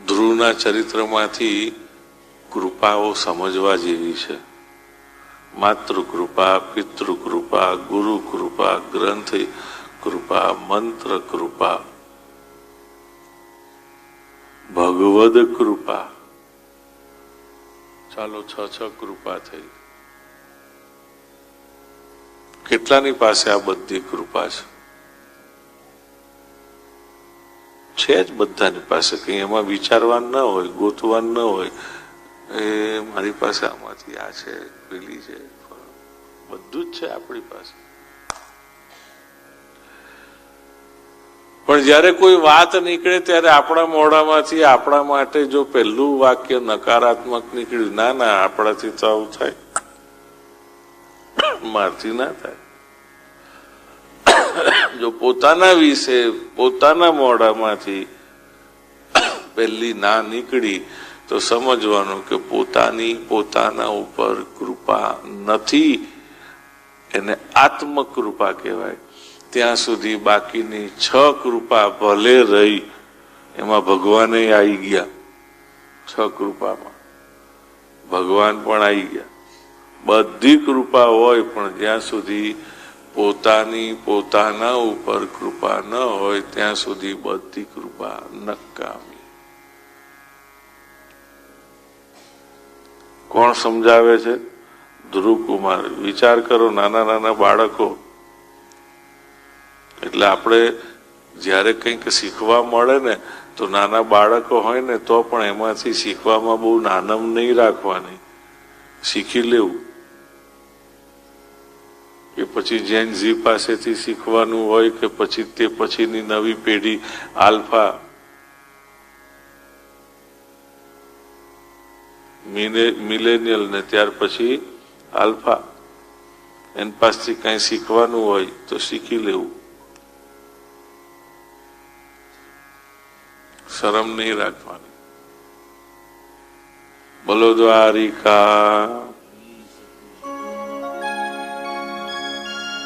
ધ્રુવના ચરિત્રમાંથી કૃપાઓ સમજવા જેવી છે. માતૃકૃપા, પિતૃકૃપા, ગુરુ કૃપા, ગ્રંથ કૃપા, મંત્ર કૃપા, ભગવદ કૃપા. ચાલો 6 કૃપા થઈ. કેટલાની પાસે આ બધી કૃપા છે જ બધાની પાસે. કઈ એમાં વિચારવાનું ન હોય, ગોતવાનું ન હોય. એ મારી પાસે આમાંથી આ છે, પેલી છે, બધું જ છે આપણી પાસે. પણ જયારે કોઈ વાત નીકળે ત્યારે આપણા મોઢામાંથી આપણા માટે જો પહેલું વાક્ય નકારાત્મક નીકળ્યું, ના ના આપણાથી તો આવું થાય, મારથી ના થાય. જો પોતાના વિશે પોતાના મોઢામાંથી પહેલી ના નીકળી તો સમજવાનું કે પોતાના ઉપર કૃપા નથી, એને આત્મકૃપા કહેવાય. ત્યાં સુધી બાકીની 6 કૃપા ભલે રહી, એમાં ભગવાને આવી ગયા. 6 કૃપામાં ભગવાન પણ આવી ગયા. બધી કૃપા હોય પણ જ્યાં સુધી પોતાના ઉપર કૃપા ન હોય ત્યાં સુધી બધી કૃપા નકામી. કોણ સમજાવે છે? ધ્રુવકુમાર. વિચાર કરો, નાના નાના બાળકો. એટલે આપણે જયારે કંઈક શીખવા મળે ને તો નાના બાળકો હોય ને તો પણ એમાંથી શીખવામાં બહુ નાનમ નહીં રાખવાની, શીખી લેવું. કે પછી જેન ઝી પાસેથી શીખવાનું હોય કે પછી તે પછીની નવી પેઢી આલ્ફા મિલેનિયલ ને ત્યાર પછી આલ્ફા, એની પાસેથી કઈ શીખવાનું હોય તો શીખી લેવું. શરમ નહીં રાખવાની. બોલો દ્વારિકા.